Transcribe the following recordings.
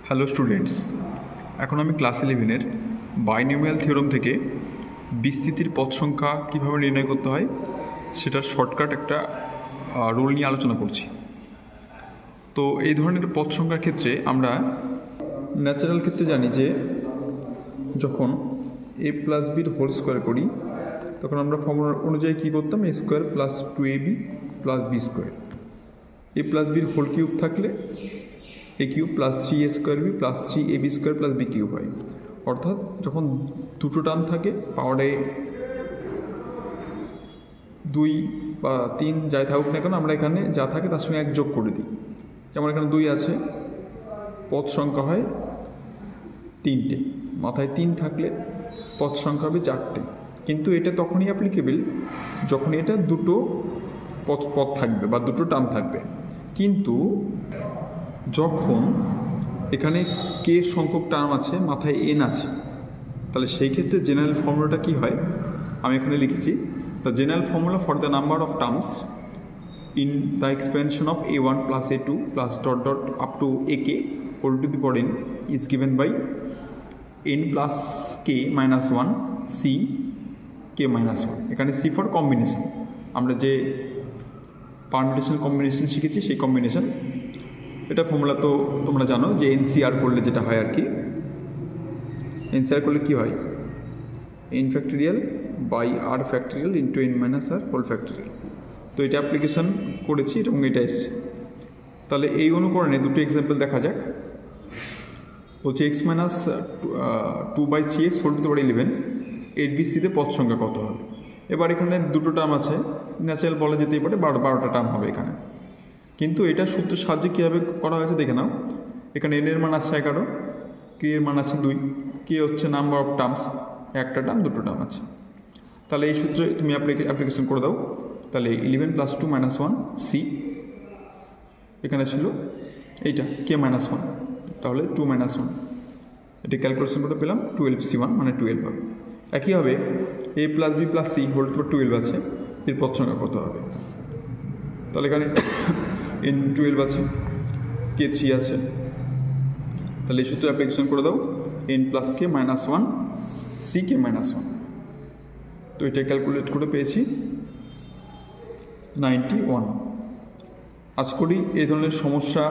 Hello students, এখন আমি class 11-এর binomial theorem থেকে বিস্তৃতির পদ সংখ্যা কীভাবে নির্ণয় করতে হয় সেটার শর্টকাট একটা রুল নিয়ে আলোচনা করছি। তো এই ধরনের পদ সংখ্যার ক্ষেত্রে আমরা ন্যাচারাল ক্ষেত্রে জানি যে যখন a প্লাস বির হোল স্কোয়ার করি তখন আমরা ফর্মুলা অনুযায়ী কী করতাম, a square plus 2ab plus b square. a plus বির হোল কিউব থাকলে a cube plus 3a square b plus 3ab square plus b cube হয়। অর্থাৎ যখন দুটো টার্ম থাকে পাওয়ারে 2 বা 3 যাই থাকুক না কেন, আমরা এখানে যা থাকে তার সঙ্গে 1 যোগ করে দিই। যেমন এখানে 2 আছে, পদ সংখ্যা হয় 3টে, মাথায় 3 থাকলে পদ সংখ্যা হবে 4টে। কিন্তু এটা তখনই অ্যাপ্লিকেবল যখন এটা দুটো পদ থাকবে বা দুটো টার্ম থাকবে। কিন্তু যখন এখানে কে সংখ্যক টার্ম আছে, মাথায় n আছে, তাহলে সেই ক্ষেত্রে জেনারেল ফর্মুলাটা কী হয় আমি এখানে লিখেছি। The general formula for the number of terms in the expansion of a1 plus a2 plus dot dot up to ak whole to the power n is given by n plus k minus 1 c k minus 1। এখানে c for combination, আমরা যে permutation combination শিখেছি সেই combination. এটা formula তো তোমরা জানো যে এনসিআর করলে যেটা হয় আর কি, এনসিআর করলে কি হয়, n factorial by r factorial into n minus r whole factorial. তো এটা অ্যাপ্লিকেশন করেছি এবং এটা এসছে। তাহলে এই অনুকরণে দুটো এক্সাম্পল দেখা যাক। বলছে x minus 2/3x whole to the power 11 এর বিস্তৃতিতে পদ সংখ্যা কত হবে। এবার এখানে দুটো টার্ম আছে, ন্যাচারাল বলা যেতেই পারে 12টা টার্ম হবে এখানে। কিন্তু এটা সূত্রের সাহায্যে কীভাবে করা হয়েছে দেখে নাও। এখানে n এর মান আছে 11, k এর মান আছে 2, k হচ্ছে নাম্বার অফ টার্মস, একটা টার্ম দুটো টার্ম আছে। তাহলে এই সূত্রে তুমি অ্যাপ্লিকেশন করে দাও। তাহলে 11 প্লাস 2 মাইনাস 1 c, এখানে ছিল এইটা k মাইনাস 1, তাহলে 2 মাইনাস 1, এটা ক্যালকুলেশন করে পেলাম 12c1 মানে 12 হবে। একইভাবে a plus b plus c whole to 12 আছে, এর পদ সংখ্যা কত হবে। তাহলে এখানে n 12 আছে, k 3 আছে, তাহলে এই সূত্রে অ্যাপ্লিকেশন করে দাও n plus k minus 1 c k minus 1। তো এটা ক্যালকুলেট করে পেয়েছি 91। আশা করি এই ধরনের সমস্যা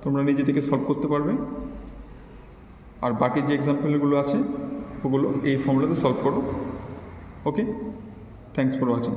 তোমরা নিজে থেকে সলভ করতে পারবে। আর বাকি যে এক্সাম্পলগুলো আছে ওগুলো এই ফর্মুলাতে সলভ করো। ওকে, থ্যাংকস ফর ওয়াচিং।